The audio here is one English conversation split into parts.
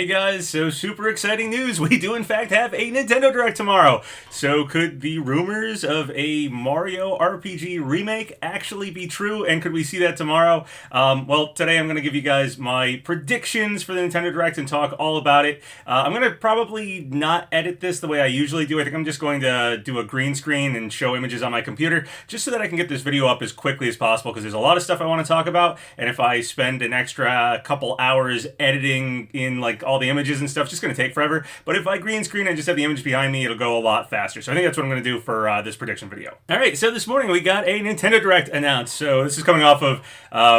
Hey guys, so super exciting news. We do in fact have a Nintendo Direct tomorrow. So could the rumors of a Mario RPG remake actually be true? And could we see that tomorrow? Well, today I'm going to give you guys my predictions for the Nintendo Direct and talk all about it. I'm going to probably not edit this the way I usually do. I think I'm just going to do a green screen and show images on my computer just so that I can get this video up as quickly as possible because there's a lot of stuff I want to talk about. And if I spend an extra couple hours editing in like all the images and stuff, it's just going to take forever. But if I green screen and just have the image behind me, it'll go a lot faster. So I think that's what I'm going to do for this prediction video. All right, so this morning we got a Nintendo Direct announced. So this is coming off of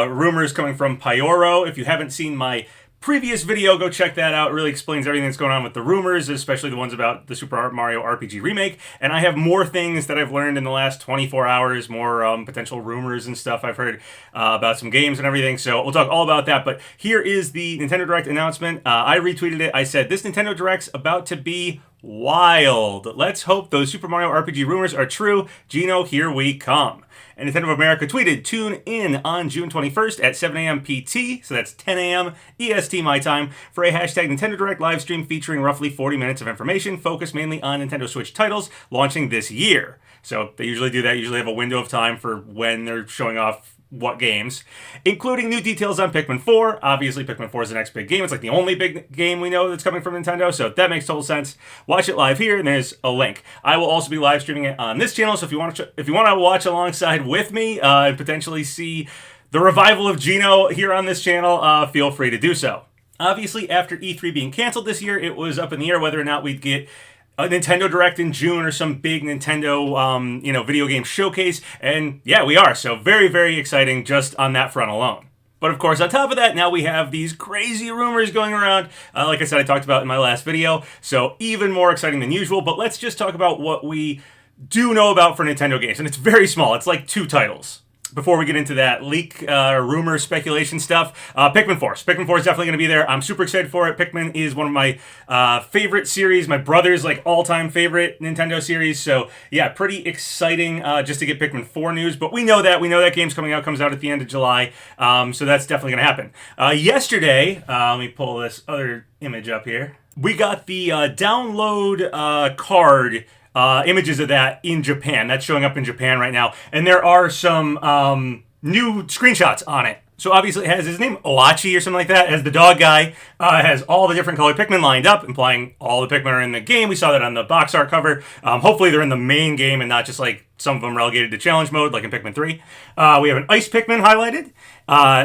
rumors coming from Pyoro. If you haven't seen my previous video, go check that out. It really explains everything that's going on with the rumors, especially the ones about the Super Mario RPG Remake. And I have more things that I've learned in the last 24 hours, more potential rumors and stuff I've heard about some games and everything. So we'll talk all about that. But here is the Nintendo Direct announcement. I retweeted it. I said, this Nintendo Direct's about to be wild. Let's hope those Super Mario RPG rumors are true. Gino, here we come. And Nintendo of America tweeted, tune in on June 21st at 7 a.m. PT, so that's 10 a.m. EST my time, for a hashtag Nintendo Direct live stream featuring roughly 40 minutes of information focused mainly on Nintendo Switch titles launching this year. So they usually do that, usually have a window of time for when they're showing off what games, including new details on Pikmin 4. Obviously, Pikmin 4 is the next big game. It's like the only big game we know that's coming from Nintendo, so that makes total sense. Watch it live here, and there's a link. I will also be live streaming it on this channel, so if you want to watch alongside with me and potentially see the revival of Gino here on this channel, feel free to do so. Obviously, after E3 being canceled this year, it was up in the air whether or not we'd get a Nintendo Direct in June or some big Nintendo, video game showcase. And yeah, we are. So very, very exciting just on that front alone. But of course, on top of that, now we have these crazy rumors going around. Like I said, I talked about in my last video. So even more exciting than usual. But let's just talk about what we do know about for Nintendo games. And it's very small. It's like 2 titles. Before we get into that leak, rumor, speculation stuff, Pikmin 4. So Pikmin 4 is definitely going to be there. I'm super excited for it. Pikmin is one of my favorite series. My brother's like all-time favorite Nintendo series. So yeah, pretty exciting just to get Pikmin 4 news. But we know that. We know that game's comes out at the end of July. So that's definitely going to happen. Yesterday, let me pull this other image up here. We got the download card images of that in Japan. That's showing up in Japan right now. And there are some new screenshots on it. So obviously it has his name, Oachi or something like that, as the dog guy. Has all the different colored Pikmin lined up, implying all the Pikmin are in the game. We saw that on the box art cover. Hopefully they're in the main game and not just like some of them relegated to challenge mode, like in Pikmin 3. We have an Ice Pikmin highlighted.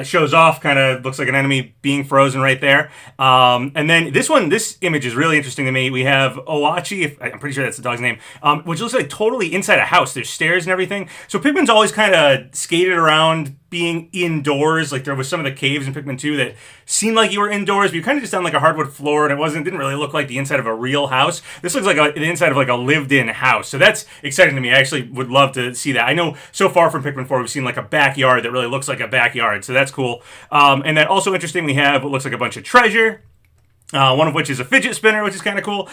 Shows off, kind of looks like an enemy being frozen right there. And then this image is really interesting to me. We have Oachi, I'm pretty sure that's the dog's name, which looks like totally inside a house. There's stairs and everything. So Pikmin's always kind of skated around being indoors. Like there was some of the caves in Pikmin 2 that seemed like you were indoors, but you kind of just on like a hardwood floor, and didn't really look like the inside of a real house. This looks like the inside of like a lived-in house. So that's exciting to me. I actually would love to see that. I know so far from Pikmin 4, we've seen like a backyard that really looks like a backyard. So that's cool. And then also interesting, we have what looks like a bunch of treasure. One of which is a fidget spinner, which is kind of cool.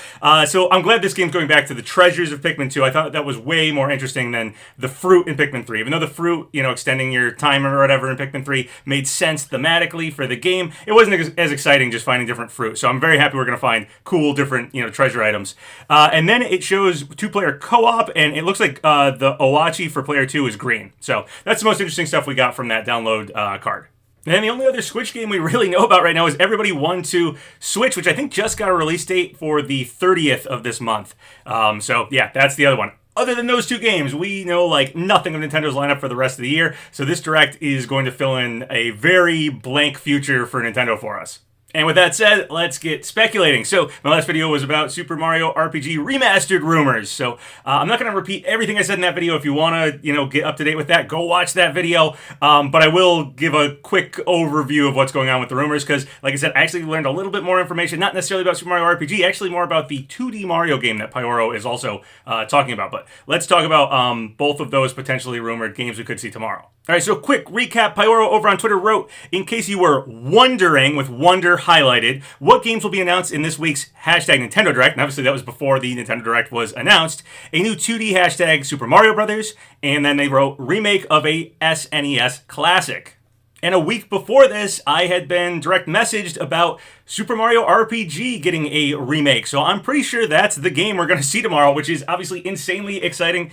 So I'm glad this game's going back to the treasures of Pikmin 2. I thought that was way more interesting than the fruit in Pikmin 3. Even though the fruit, extending your timer or whatever in Pikmin 3 made sense thematically for the game, it wasn't as exciting just finding different fruit. So I'm very happy we're going to find cool, different, treasure items. And then it shows 2-player co-op, and it looks like the Oachi for player 2 is green. So that's the most interesting stuff we got from that download card. And the only other Switch game we really know about right now is Everybody 1-2 Switch, which I think just got a release date for the 30th of this month. So yeah, that's the other one. Other than those 2 games, we know like nothing of Nintendo's lineup for the rest of the year. So this Direct is going to fill in a very blank future for Nintendo for us. And with that said, let's get speculating. So my last video was about Super Mario RPG Remastered rumors. So I'm not going to repeat everything I said in that video. If you want to, get up to date with that, go watch that video. But I will give a quick overview of what's going on with the rumors because, like I said, I actually learned a little bit more information, not necessarily about Super Mario RPG, actually more about the 2D Mario game that Pyoro is also talking about. But let's talk about both of those potentially rumored games we could see tomorrow. All right, so quick recap. Pyoro over on Twitter wrote, in case you were wondering, with wonder highlighted, what games will be announced in this week's hashtag Nintendo Direct, and obviously that was before the Nintendo Direct was announced, a new 2D hashtag Super Mario Brothers, and then they wrote remake of a SNES classic. And a week before this, I had been direct messaged about Super Mario RPG getting a remake. So I'm pretty sure that's the game we're going to see tomorrow, which is obviously insanely exciting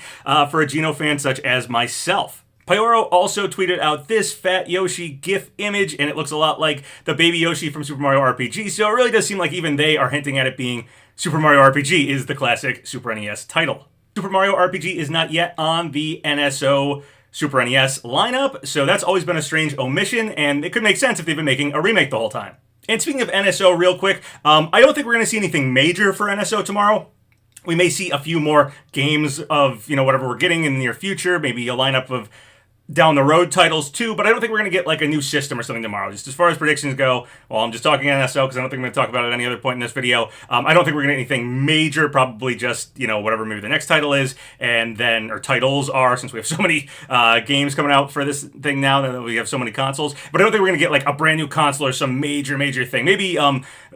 for a Geno fan such as myself. Pyoro also tweeted out this Fat Yoshi GIF image, and it looks a lot like the Baby Yoshi from Super Mario RPG, so it really does seem like even they are hinting at it being Super Mario RPG is the classic Super NES title. Super Mario RPG is not yet on the NSO Super NES lineup, so that's always been a strange omission, and it could make sense if they've been making a remake the whole time. And speaking of NSO real quick, I don't think we're going to see anything major for NSO tomorrow. We may see a few more games of, whatever we're getting in the near future, maybe a lineup of down the road titles too, but I don't think we're going to get like a new system or something tomorrow. Just as far as predictions go, well, I'm just talking NSO because I don't think I'm going to talk about it at any other point in this video. I don't think we're going to get anything major, probably just, whatever maybe the next title is, and then, or titles are, since we have so many games coming out for this thing now that we have so many consoles. But I don't think we're going to get like a brand new console or some major thing. Maybe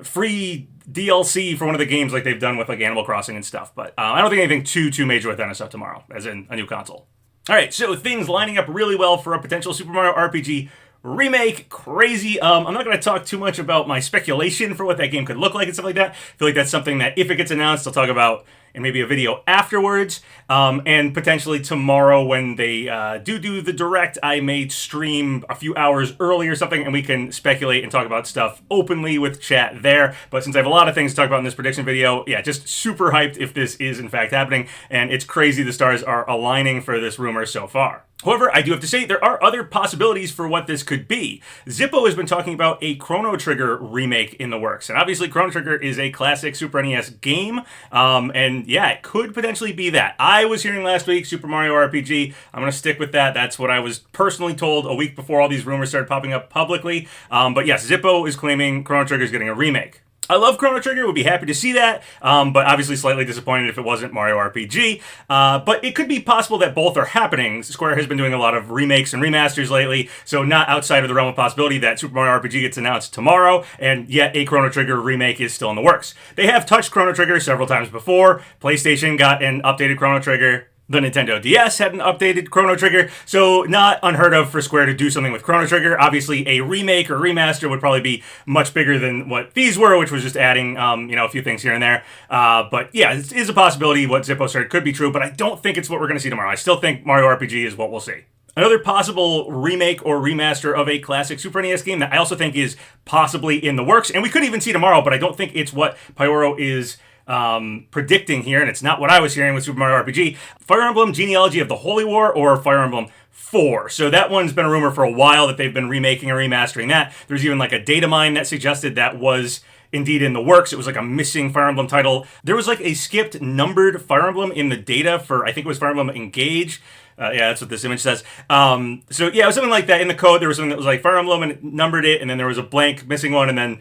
free DLC for one of the games like they've done with like Animal Crossing and stuff. But I don't think anything too major with NSO tomorrow, as in a new console. All right, so things lining up really well for a potential Super Mario RPG remake. Crazy. I'm not going to talk too much about my speculation for what that game could look like and stuff like that. I feel like that's something that if it gets announced, I'll talk about in maybe a video afterwards. And potentially tomorrow when they do the direct, I may stream a few hours early or something, and we can speculate and talk about stuff openly with chat there. But since I have a lot of things to talk about in this prediction video, yeah, just super hyped if this is in fact happening. And it's crazy the stars are aligning for this rumor so far. However, I do have to say there are other possibilities for what this could be. Zippo has been talking about a Chrono Trigger remake in the works, and obviously Chrono Trigger is a classic Super NES game, and yeah, it could potentially be that. I was hearing last week Super Mario RPG. I'm going to stick with that. That's what I was personally told a week before all these rumors started popping up publicly. But yes, Zippo is claiming Chrono Trigger is getting a remake. I love Chrono Trigger, would be happy to see that, but obviously slightly disappointed if it wasn't Mario RPG. But it could be possible that both are happening. Square has been doing a lot of remakes and remasters lately, so not outside of the realm of possibility that Super Mario RPG gets announced tomorrow, and yet a Chrono Trigger remake is still in the works. They have touched Chrono Trigger several times before. PlayStation got an updated Chrono Trigger. The Nintendo DS had an updated Chrono Trigger, so not unheard of for Square to do something with Chrono Trigger. Obviously, a remake or remaster would probably be much bigger than what these were, which was just adding, a few things here and there. But yeah, it is a possibility what Zippo said could be true, but I don't think it's what we're going to see tomorrow. I still think Mario RPG is what we'll see. Another possible remake or remaster of a classic Super NES game that I also think is possibly in the works, and we could even see tomorrow, but I don't think it's what Pyoro is predicting here, and it's not what I was hearing with Super Mario RPG. Fire Emblem Genealogy of the Holy War or Fire Emblem 4. So that one's been a rumor for a while that they've been remaking and remastering that. There's even like a data mine that suggested that was indeed in the works. It was like a missing Fire Emblem title. There was like a skipped numbered Fire Emblem in the data for, I think it was Fire Emblem Engage. Yeah, that's what this image says. So yeah, it was something like that in the code. There was something that was like Fire Emblem and it numbered it, and then there was a blank missing one, and then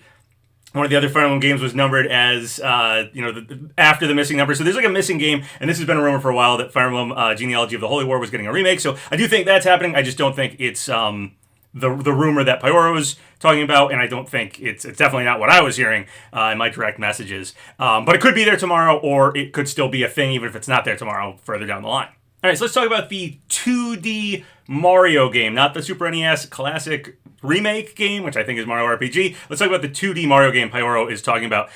one of the other Fire Emblem games was numbered as, after the missing number. So there's like a missing game, and this has been a rumor for a while that Fire Emblem Genealogy of the Holy War was getting a remake. So I do think that's happening. I just don't think it's the rumor that Pyoro was talking about, and I don't think it's definitely not what I was hearing in my direct messages. But it could be there tomorrow, or it could still be a thing, even if it's not there tomorrow, further down the line. All right, so let's talk about the 2D Mario game, not the Super NES classic remake game, which I think is Mario RPG. Let's talk about the 2D Mario game Pyoro is talking about.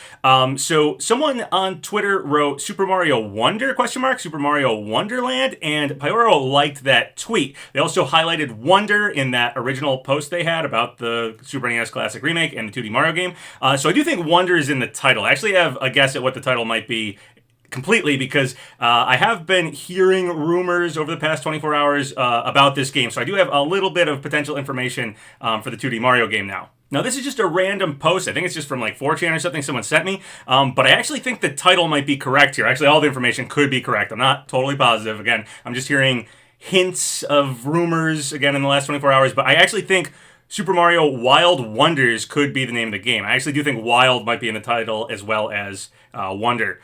So someone on Twitter wrote Super Mario Wonder, ? Super Mario Wonderland, and Pyoro liked that tweet. They also highlighted Wonder in that original post they had about the Super NES classic remake and the 2D Mario game. So I do think Wonder is in the title. I actually have a guess at what the title might be completely, because I have been hearing rumors over the past 24 hours about this game, so I do have a little bit of potential information for the 2D Mario game now. Now, this is just a random post. I think it's just from like 4chan or something someone sent me, but I actually think the title might be correct here. Actually, all the information could be correct. I'm not totally positive. Again, I'm just hearing hints of rumors, again, in the last 24 hours, but I actually think Super Mario Wild Wonders could be the name of the game. I actually do think Wild might be in the title as well as Wonder.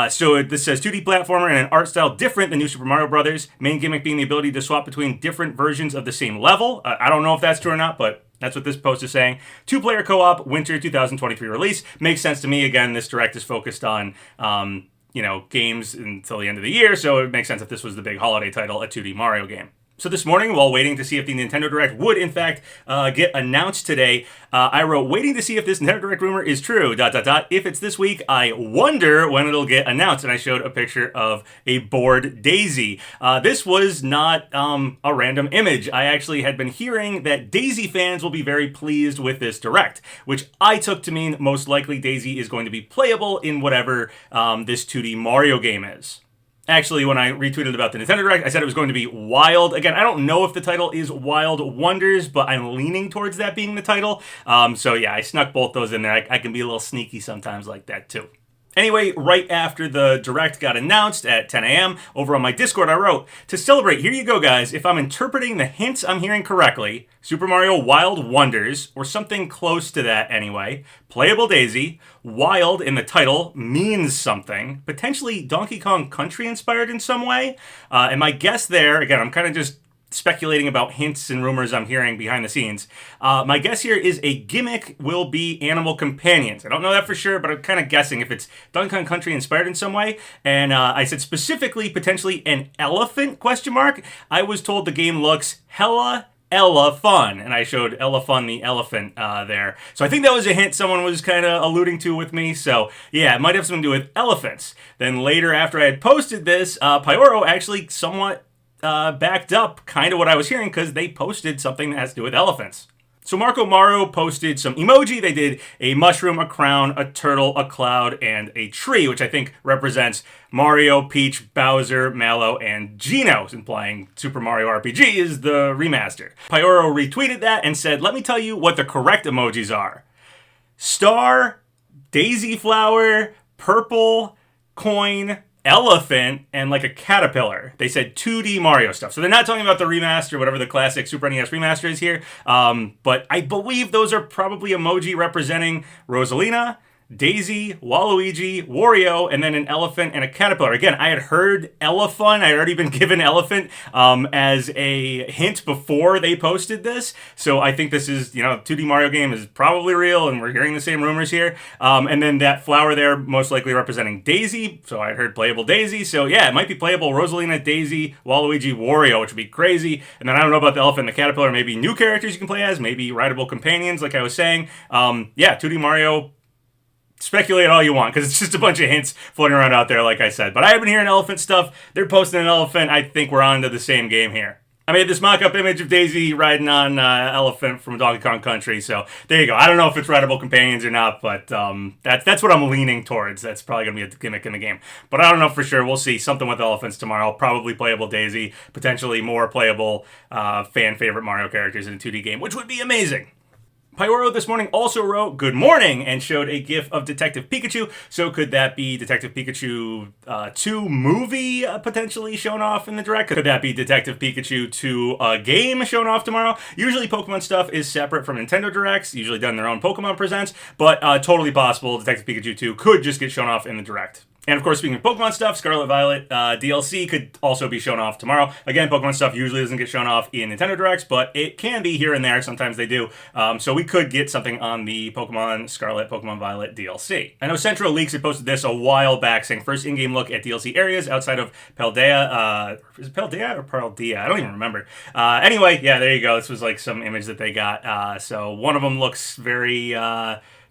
So this says 2D platformer and an art style different than New Super Mario Bros. Main gimmick being the ability to swap between different versions of the same level. I don't know if that's true or not, but that's what this post is saying. 2-player co-op, winter 2023 release. Makes sense to me. Again, this direct is focused on games until the end of the year, so it makes sense if this was the big holiday title, a 2D Mario game. So this morning, while waiting to see if the Nintendo Direct would, in fact, get announced today, I wrote, waiting to see if this Nintendo Direct rumor is true, ... If it's this week, I wonder when it'll get announced. And I showed a picture of a bored Daisy. This was not a random image. I actually had been hearing that Daisy fans will be very pleased with this Direct, which I took to mean most likely Daisy is going to be playable in whatever this 2D Mario game is. Actually, when I retweeted about the Nintendo Direct, I said it was going to be Wild. Again, I don't know if the title is Wild Wonders, but I'm leaning towards that being the title. So yeah, I snuck both those in there. I can be a little sneaky sometimes like that too. Anyway, right after the Direct got announced at 10 a.m., over on my Discord I wrote, to celebrate, here you go guys, if I'm interpreting the hints I'm hearing correctly, Super Mario Wild Wonders, or something close to that anyway, playable Daisy, Wild in the title means something, potentially Donkey Kong Country inspired in some way, and my guess there, again, I'm kind of just speculating about hints and rumors I'm hearing behind the scenes. My guess here is a gimmick will be animal companions. I don't know that for sure, but I'm kind of guessing if it's Donkey Kong Country inspired in some way. And I said specifically, potentially an elephant, question mark. I was told the game looks hella fun, and I showed Ella Fun the elephant there. So I think that was a hint someone was kind of alluding to with me. So yeah, it might have something to do with elephants. Then later, after I had posted this, Pyoro actually somewhat backed up kind of what I was hearing because they posted something that has to do with elephants. So Marco Maru posted some emoji. They did a mushroom, a crown, a turtle, a cloud, and a tree, which I think represents Mario, Peach, Bowser, Mallow, and Geno, implying Super Mario RPG is the remaster. Pyoro retweeted that and said, let me tell you what the correct emojis are. Star, daisy flower, purple, coin, elephant, and like a caterpillar. They said 2D Mario stuff. So they're not talking about the remaster, whatever the classic Super NES remaster is here. But I believe those are probably emoji representing Rosalina, Daisy, Waluigi, Wario, and then an elephant and a caterpillar. Again, I had heard elephant. I had already been given elephant as a hint before they posted this. So I think this is, 2D Mario game is probably real, and we're hearing the same rumors here. And then that flower there, most likely representing Daisy. So I had heard playable Daisy. So yeah, it might be playable Rosalina, Daisy, Waluigi, Wario, which would be crazy. And then I don't know about the elephant and the caterpillar. Maybe new characters you can play as, maybe rideable companions, like I was saying. Yeah, 2D Mario. Speculate all you want, because it's just a bunch of hints floating around out there, like I said. But I have been hearing elephant stuff. They're posting an elephant. I think we're on to the same game here. I made this mock-up image of Daisy riding on elephant from Donkey Kong Country, so there you go. I don't know if it's rideable companions or not, but that's what I'm leaning towards. That's probably going to be a gimmick in the game. But I don't know for sure. We'll see. Something with elephants tomorrow. Probably playable Daisy. Potentially more playable fan-favorite Mario characters in a 2D game, which would be amazing. Pyoro this morning also wrote good morning and showed a gif of Detective Pikachu. So could that be Detective Pikachu 2 movie potentially shown off in the Direct? Could that be Detective Pikachu 2 game shown off tomorrow? Usually Pokemon stuff is separate from Nintendo Directs, usually done in their own Pokemon Presents, but totally possible Detective Pikachu 2 could just get shown off in the Direct. And of course, speaking of Pokemon stuff, Scarlet Violet DLC could also be shown off tomorrow. Again, Pokemon stuff usually doesn't get shown off in Nintendo Directs, but it can be here and there. Sometimes they do. So we could get something on the Pokemon Scarlet, Pokemon Violet DLC. I know Central Leaks had posted this a while back, saying first in-game look at DLC areas outside of Paldea. Is it Paldea or Paldea? I don't even remember. Anyway, yeah, there you go. This was like some image that they got. So one of them looks very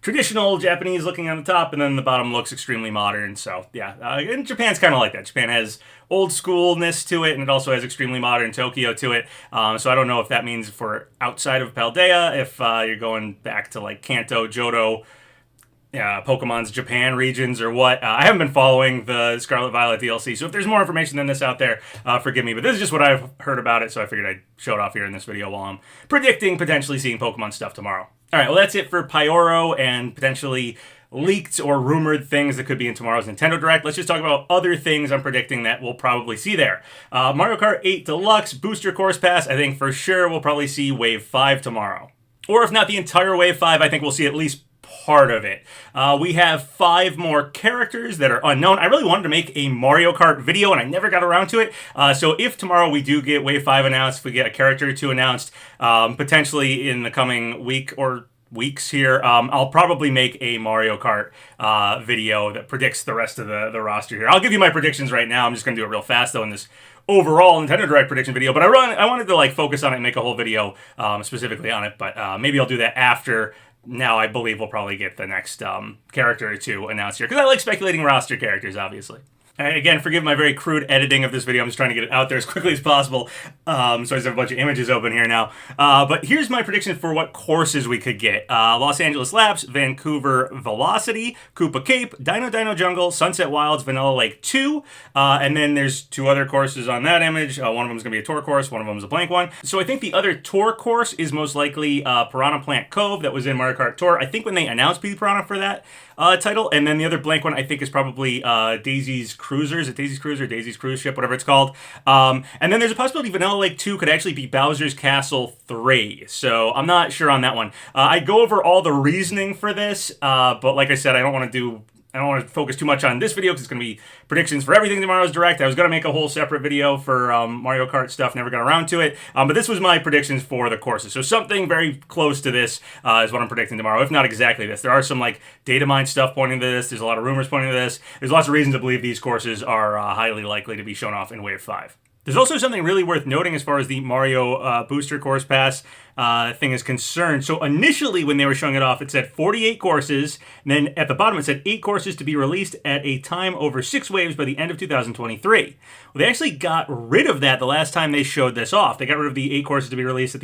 traditional Japanese looking on the top, and then the bottom looks extremely modern. So yeah, and Japan's kind of like that. Japan has old schoolness to it, and it also has extremely modern Tokyo to it. So I don't know if that means for outside of Paldea, if you're going back to like Kanto, Johto, Pokemon's Japan regions or what. I haven't been following the Scarlet Violet DLC, so if there's more information than this out there, forgive me, but this is just what I've heard about it, so I figured I'd show it off here in this video while I'm predicting potentially seeing Pokemon stuff tomorrow. All right, well, that's it for Pyoro and potentially leaked or rumored things that could be in tomorrow's Nintendo Direct. Let's just talk about other things I'm predicting that we'll probably see there. Mario Kart 8 Deluxe Booster Course Pass, I think for sure we'll probably see Wave 5 tomorrow. Or if not the entire Wave 5, I think we'll see at least part of it. We have 5 more characters that are unknown. I really wanted to make a Mario Kart video and I never got around to it. So if tomorrow we do get Wave 5 announced, if we get a character or two announced, potentially in the coming week or weeks here, I'll probably make a Mario Kart video that predicts the rest of the roster here. I'll give you my predictions right now. I'm just going to do it real fast, though, in this overall Nintendo Direct prediction video, but I wanted to like focus on it and make a whole video specifically on it, but maybe I'll do that after. Now I believe we'll probably get the next character or two announced here, because I like speculating roster characters, obviously. And again, forgive my very crude editing of this video. I'm just trying to get it out there as quickly as possible. So I just have a bunch of images open here now. But here's my prediction for what courses we could get. Los Angeles Laps, Vancouver Velocity, Koopa Cape, Dino Dino Jungle, Sunset Wilds, Vanilla Lake 2. And then there's two other courses on that image. One of them is going to be a tour course. One of them is a blank one. So I think the other tour course is most likely Piranha Plant Cove that was in Mario Kart Tour. I think when they announced Petey Piranha for that title. And then the other blank one I think is probably Daisy's Cruiser. Is it Daisy's Cruiser? Daisy's Cruise Ship, whatever it's called. And then there's a possibility Vanilla Lake 2 could actually be Bowser's Castle 3. So I'm not sure on that one. I'd go over all the reasoning for this, but like I said, I don't want to focus too much on this video because it's going to be predictions for everything tomorrow's Direct. I was going to make a whole separate video for Mario Kart stuff, never got around to it. But this was my predictions for the courses. So something very close to this is what I'm predicting tomorrow, if not exactly this. There are some like data mine stuff pointing to this. There's a lot of rumors pointing to this. There's lots of reasons to believe these courses are highly likely to be shown off in Wave 5. There's also something really worth noting as far as the Mario Booster Course Pass thing is concerned. So initially when they were showing it off, it said 48 courses, and then at the bottom it said 8 courses to be released at a time over 6 waves by the end of 2023. Well, they actually got rid of that the last time they showed this off. They got rid of the 8 courses to be released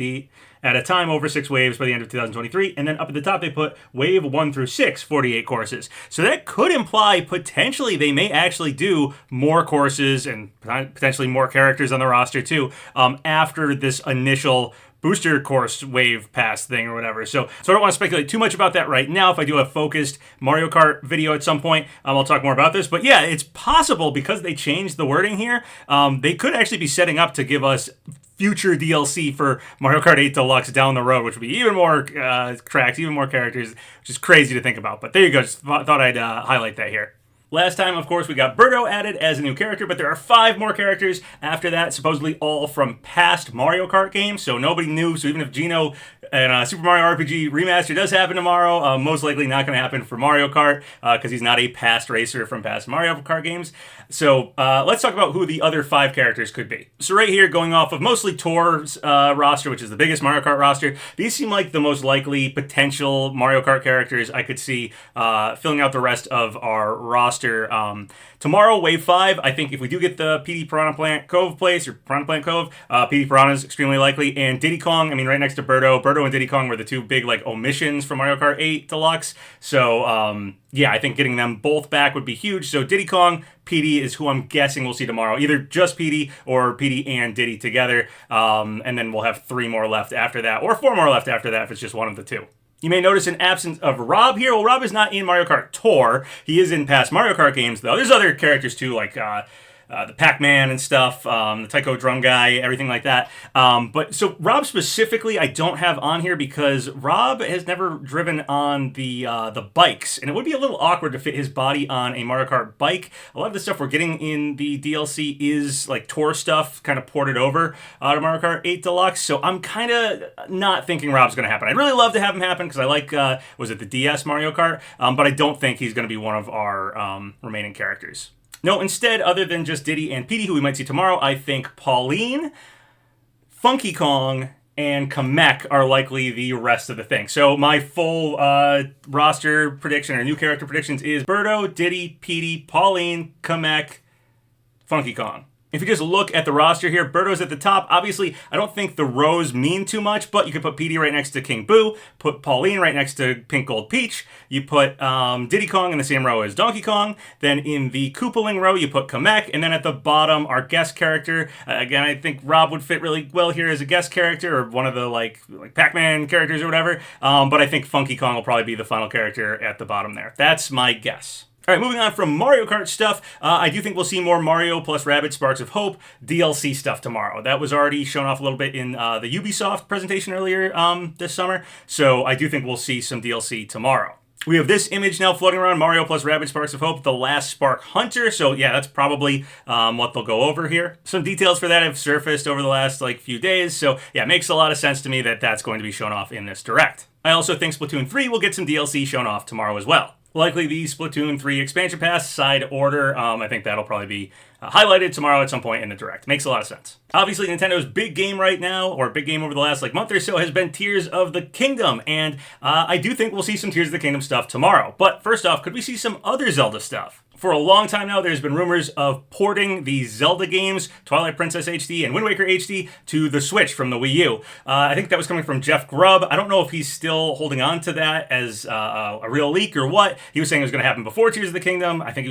at a time over 6 waves by the end of 2023, and then up at the top they put wave 1 through 6, 48 courses. So that could imply potentially they may actually do more courses and potentially more characters on the roster too after this initial booster course wave pass thing or whatever. So I don't want to speculate too much about that right now. If I do a focused Mario Kart video at some point, I'll talk more about this. But yeah, it's possible because they changed the wording here. They could actually be setting up to give us future DLC for Mario Kart 8 Deluxe down the road, which would be even more tracks, even more characters, which is crazy to think about. But there you go. Just thought I'd highlight that here. Last time, of course, we got Birdo added as a new character, but there are 5 more characters after that, supposedly all from past Mario Kart games, so nobody new. So even if Geno and Super Mario RPG Remaster does happen tomorrow, most likely not going to happen for Mario Kart because he's not a past racer from past Mario Kart games. So let's talk about who the other 5 characters could be. So right here, going off of mostly Tour's roster, which is the biggest Mario Kart roster, these seem like the most likely potential Mario Kart characters I could see filling out the rest of our roster. Tomorrow, Wave 5, I think if we do get the Petey Piranha Plant Cove place, or Piranha Plant Cove, Petey Piranha is extremely likely, and Diddy Kong, I mean, right next to Birdo. Birdo and Diddy Kong were the 2 big, like, omissions from Mario Kart 8 Deluxe. So, yeah, I think getting them both back would be huge. So Diddy Kong, Petey is who I'm guessing we'll see tomorrow. Either just Petey or Petey and Diddy together. And then we'll have 3 more left after that, or 4 more left after that if it's just one of the 2. You may notice an absence of Rob here. Well, Rob is not in Mario Kart Tour. He is in past Mario Kart games, though. There's other characters, too, like the Pac-Man and stuff, the Taiko Drum guy, everything like that. But so Rob specifically, I don't have on here because Rob has never driven on the bikes, and it would be a little awkward to fit his body on a Mario Kart bike. A lot of the stuff we're getting in the DLC is like tour stuff, kind of ported over to Mario Kart 8 Deluxe. So I'm kind of not thinking Rob's going to happen. I'd really love to have him happen because I like, was it the DS Mario Kart? But I don't think he's going to be one of our remaining characters. No, instead, other than just Diddy and Petey, who we might see tomorrow, I think Pauline, Funky Kong, and Kamek are likely the rest of the thing. So my full roster prediction or new character predictions is Birdo, Diddy, Petey, Pauline, Kamek, Funky Kong. If you just look at the roster here, Birdo's at the top. Obviously, I don't think the rows mean too much, but you could put Petey right next to King Boo, put Pauline right next to Pink Gold Peach, you put Diddy Kong in the same row as Donkey Kong, then in the Koopaling row, you put Kamek, and then at the bottom, our guest character. Again, I think Rob would fit really well here as a guest character, or one of the like Pac-Man characters or whatever, but I think Funky Kong will probably be the final character at the bottom there. That's my guess. All right, moving on from Mario Kart stuff, I do think we'll see more Mario plus Rabbids Sparks of Hope DLC stuff tomorrow. That was already shown off a little bit in the Ubisoft presentation earlier this summer, so I do think we'll see some DLC tomorrow. We have this image now floating around, Mario plus Rabbids Sparks of Hope, The Last Spark Hunter. So yeah, that's probably what they'll go over here. Some details for that have surfaced over the last few days. So yeah, it makes a lot of sense to me that that's going to be shown off in this Direct. I also think Splatoon 3 will get some DLC shown off tomorrow as well. Likely the Splatoon 3 expansion pass side order. I think that'll probably be highlighted tomorrow at some point in the Direct. Makes a lot of sense. Obviously, Nintendo's big game right now, or big game over the last month or so, has been Tears of the Kingdom, and I do think we'll see some Tears of the Kingdom stuff tomorrow. But first off, could we see some other Zelda stuff? For a long time now, there's been rumors of porting the Zelda games, Twilight Princess HD and Wind Waker HD, to the Switch from the Wii U. I think that was coming from Jeff Grubb. I don't know if he's still holding on to that as a real leak or what. He was saying it was going to happen before Tears of the Kingdom. I think he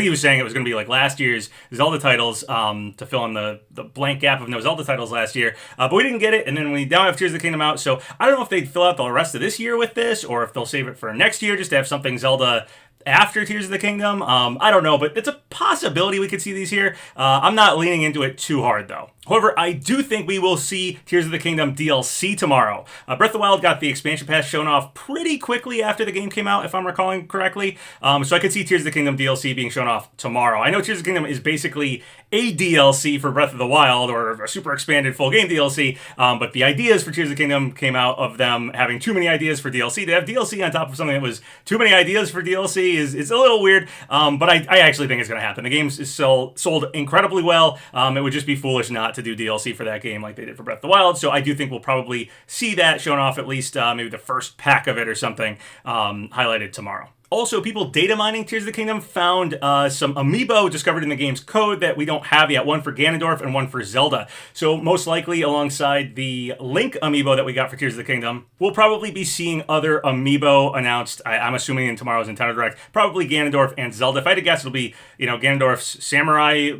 was saying it was going to be like last year's Zelda titles to fill in the blank gap of no Zelda titles last year. But we didn't get it, and then we now have Tears of the Kingdom out. So I don't know if they'd fill out the rest of this year with this, or if they'll save it for next year just to have something Zelda after Tears of the Kingdom. I don't know, but it's a possibility we could see these here. I'm not leaning into it too hard, though. However, I do think we will see Tears of the Kingdom DLC tomorrow. Breath of the Wild got the expansion pass shown off pretty quickly after the game came out, if I'm recalling correctly. So I could see Tears of the Kingdom DLC being shown off tomorrow. I know Tears of the Kingdom is basically a DLC for Breath of the Wild, or a super expanded full game DLC, but the ideas for Tears of the Kingdom came out of them having too many ideas for DLC. To have DLC on top of something that was too many ideas for DLC is a little weird, but I actually think it's going to happen. The game is sold incredibly well. It would just be foolish not to do DLC for that game like they did for Breath of the Wild, so I do think we'll probably see that shown off, at least maybe the first pack of it or something, highlighted tomorrow. Also, people data mining Tears of the Kingdom found some Amiibo discovered in the game's code that we don't have yet, one for Ganondorf and one for Zelda. So most likely, alongside the Link Amiibo that we got for Tears of the Kingdom, we'll probably be seeing other Amiibo announced, I'm assuming in tomorrow's Nintendo Direct, probably Ganondorf and Zelda. If I had to guess, it'll be, Ganondorf's samurai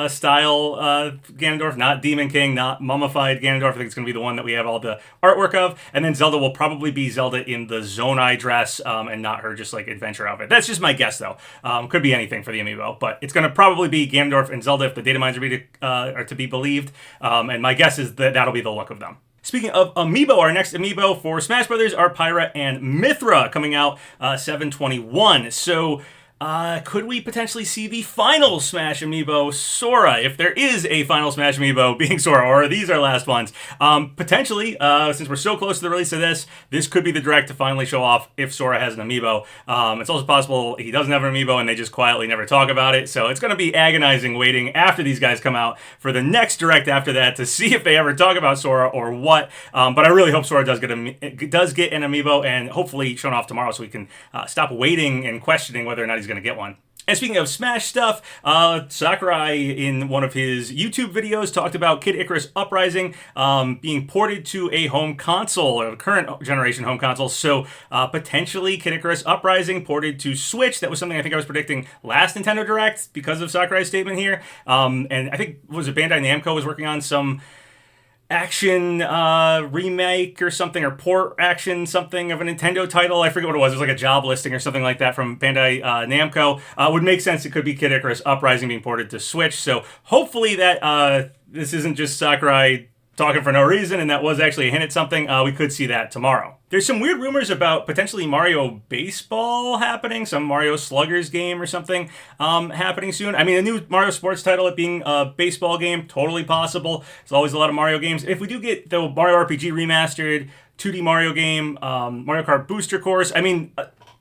style Ganondorf, not Demon King, not mummified Ganondorf. I think it's going to be the one that we have all the artwork of. And then Zelda will probably be Zelda in the Zonai dress, and not her just adventure outfit. That's just my guess, though. Could be anything for the Amiibo, but it's going to probably be Ganondorf and Zelda if the data mines are to be believed. And my guess is that that'll be the look of them. Speaking of Amiibo, our next Amiibo for Smash Brothers are Pyra and Mithra, coming out 7/21. So could we potentially see the final Smash Amiibo, Sora, if there is a final Smash Amiibo being Sora, or are these our last ones? Potentially, since we're so close to the release of this could be the Direct to finally show off if Sora has an Amiibo. It's also possible he doesn't have an Amiibo and they just quietly never talk about it, so it's going to be agonizing waiting after these guys come out for the next Direct after that to see if they ever talk about Sora or what. But I really hope Sora does get an Amiibo, and hopefully shown off tomorrow so we can stop waiting and questioning whether or not he's going to get one. And speaking of Smash stuff, Sakurai, in one of his YouTube videos, talked about Kid Icarus Uprising being ported to a home console, or a current generation home console. So potentially Kid Icarus Uprising ported to Switch. That was something I think I was predicting last Nintendo Direct because of Sakurai's statement here. And I think, was it Bandai Namco was working on some action remake or something, or port action something of a Nintendo title. I forget what it was. It was like a job listing or something like that from Bandai Namco. Would make sense. It could be Kid Icarus Uprising being ported to Switch. So hopefully that this isn't just Sakurai talking for no reason, and that was actually a hint at something. We could see that tomorrow. There's some weird rumors about potentially Mario Baseball happening, some Mario Sluggers game or something happening soon. I mean, a new Mario Sports title, it being a baseball game, totally possible. There's always a lot of Mario games. If we do get the Mario RPG Remastered, 2D Mario game, Mario Kart Booster Course, I mean,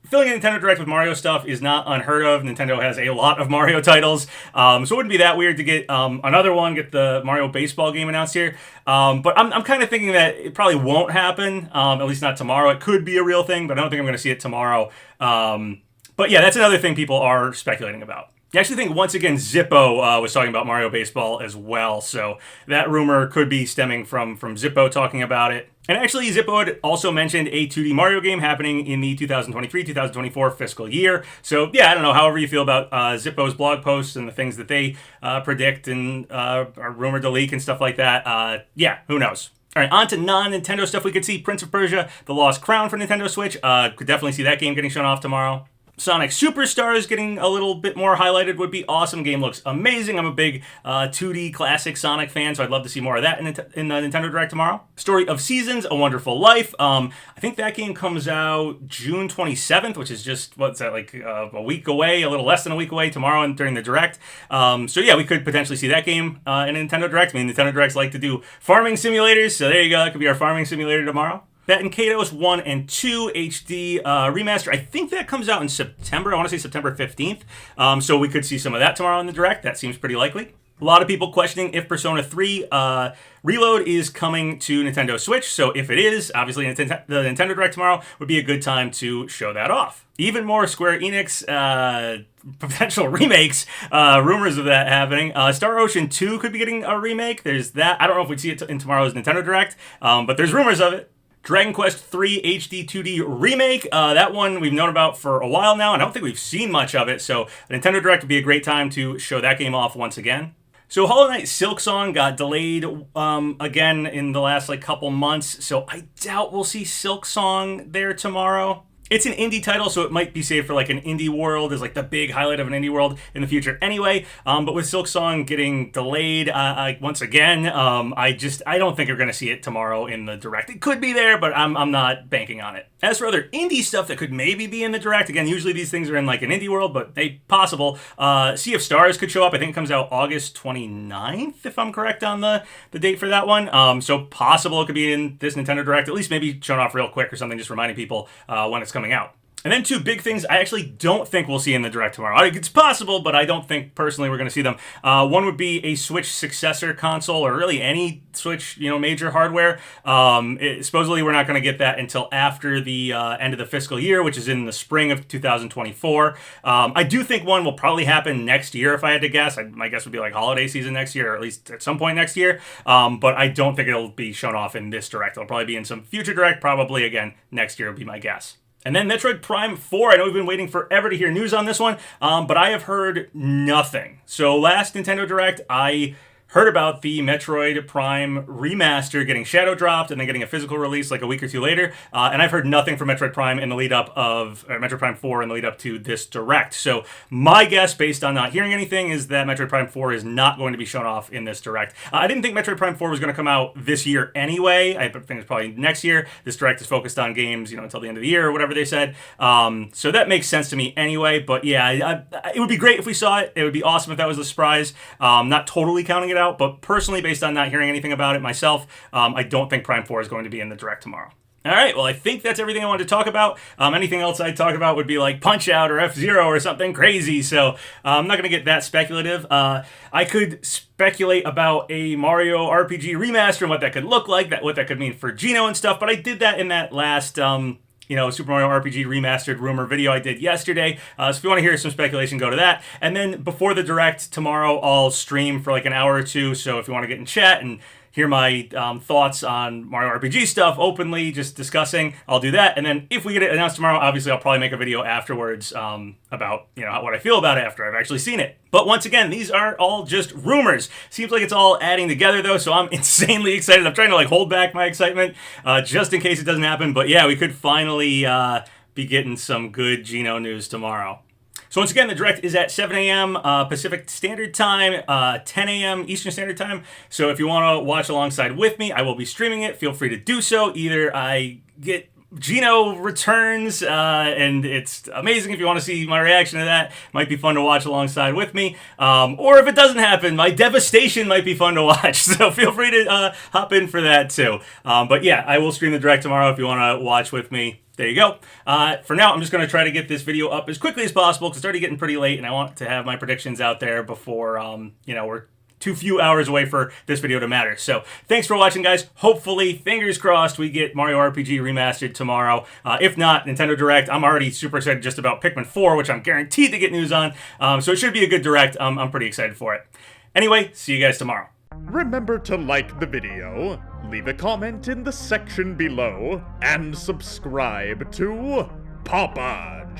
filling a Nintendo Direct with Mario stuff is not unheard of. Nintendo has a lot of Mario titles, so it wouldn't be that weird to get another one, get the Mario Baseball game announced here. But I'm kind of thinking that it probably won't happen, at least not tomorrow. It could be a real thing, but I don't think I'm going to see it tomorrow. But yeah, that's another thing people are speculating about. I actually think, once again, Zippo was talking about Mario Baseball as well, so that rumor could be stemming from Zippo talking about it. And actually, Zippo had also mentioned a 2D Mario game happening in the 2023-2024 fiscal year. So yeah, I don't know, however you feel about Zippo's blog posts and the things that they predict and are rumored to leak and stuff like that. Yeah, who knows? All right, on to non-Nintendo stuff. We could see Prince of Persia: The Lost Crown for Nintendo Switch. Could definitely see that game getting shown off tomorrow. Sonic Superstars getting a little bit more highlighted would be awesome. Game looks amazing. I'm a big 2D classic Sonic fan, so I'd love to see more of that in the Nintendo Direct tomorrow. Story of Seasons, A Wonderful Life. I think that game comes out June 27th, which is just, what's that, like a week away, a little less than a week away tomorrow and during the Direct. So yeah, we could potentially see that game in a Nintendo Direct. I mean, Nintendo Directs like to do farming simulators, so there you go. That could be our farming simulator tomorrow. Bat and Kados 1 and 2 HD remaster. I think that comes out in September. I want to say September 15th. So we could see some of that tomorrow in the Direct. That seems pretty likely. A lot of people questioning if Persona 3 Reload is coming to Nintendo Switch. So if it is, obviously the Nintendo Direct tomorrow would be a good time to show that off. Even more Square Enix potential remakes, rumors of that happening. Star Ocean 2 could be getting a remake. There's that. I don't know if we'd see it in tomorrow's Nintendo Direct, but there's rumors of it. Dragon Quest III HD 2D Remake. That one we've known about for a while now, and I don't think we've seen much of it, so Nintendo Direct would be a great time to show that game off once again. So Hollow Knight Silksong got delayed again in the last couple months, so I doubt we'll see Silksong there tomorrow. It's an indie title, so it might be saved for an indie world as the big highlight of an indie world in the future anyway. But with Silksong getting delayed once again, I don't think we're going to see it tomorrow in the Direct. It could be there, but I'm not banking on it. As for other indie stuff that could maybe be in the Direct, again, usually these things are in an indie world, but they possible. Sea of Stars could show up. I think it comes out August 29th, if I'm correct on the date for that one. So possible it could be in this Nintendo Direct, at least maybe shown off real quick or something, just reminding people when it's coming out. And then two big things I actually don't think we'll see in the Direct tomorrow. It's possible, but I don't think personally we're going to see them. One would be a Switch successor console, or really any Switch, major hardware. Supposedly we're not going to get that until after the end of the fiscal year, which is in the spring of 2024. I do think one will probably happen next year, if I had to guess. My guess would be holiday season next year, or at least at some point next year. But I don't think it'll be shown off in this Direct. It'll probably be in some future Direct, probably again next year would be my guess. And then Metroid Prime 4, I know we've been waiting forever to hear news on this one, but I have heard nothing. So last Nintendo Direct, I heard about the Metroid Prime remaster getting shadow dropped and then getting a physical release a week or two later, and I've heard nothing from Metroid Prime in the lead up of Metroid Prime 4 in the lead up to this Direct. So my guess, based on not hearing anything, is that Metroid Prime 4 is not going to be shown off in this Direct. I didn't think Metroid Prime 4 was going to come out this year anyway. I think it's probably next year. This Direct is focused on games, until the end of the year or whatever they said. So that makes sense to me anyway. But yeah, it would be great if we saw it. It would be awesome if that was a surprise. Not totally counting it out, but personally, based on not hearing anything about it myself, I don't think Prime 4 is going to be in the Direct tomorrow. All right, well, I think that's everything I wanted to talk about. Anything else I'd talk about would be Punch-Out or F-Zero or something crazy, so I'm not going to get that speculative. I could speculate about a Mario RPG remaster and what that could look like, what that could mean for Geno and stuff, but I did that in that last Super Mario RPG Remastered rumor video I did yesterday. So if you want to hear some speculation, go to that. And then before the Direct tomorrow, I'll stream for an hour or two. So if you want to get in chat and hear my thoughts on Mario RPG stuff openly, just discussing, I'll do that. And then if we get it announced tomorrow, obviously I'll probably make a video afterwards about what I feel about it after I've actually seen it. But once again, these are all just rumors. Seems like it's all adding together though, so I'm insanely excited. I'm trying to hold back my excitement just in case it doesn't happen. But yeah, we could finally be getting some good Geno news tomorrow. So once again, the Direct is at 7 a.m. Pacific Standard Time, 10 a.m. Eastern Standard Time. So if you want to watch alongside with me, I will be streaming it. Feel free to do so. Either I get Geno returns, and it's amazing if you want to see my reaction to that. Might be fun to watch alongside with me. Or if it doesn't happen, my devastation might be fun to watch. So feel free to hop in for that too. But yeah, I will stream the Direct tomorrow if you want to watch with me. There you go. For now, I'm just going to try to get this video up as quickly as possible because it's already getting pretty late and I want to have my predictions out there before, we're too few hours away for this video to matter. So thanks for watching, guys. Hopefully, fingers crossed, we get Mario RPG Remastered tomorrow. If not, Nintendo Direct. I'm already super excited just about Pikmin 4, which I'm guaranteed to get news on. So it should be a good Direct. I'm pretty excited for it. Anyway, see you guys tomorrow. Remember to like the video, leave a comment in the section below, and subscribe to PapaGenos!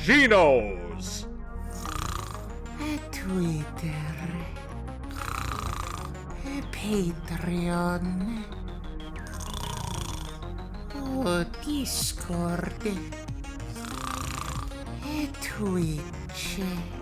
Twitter, Patreon, Discord, sweet chick.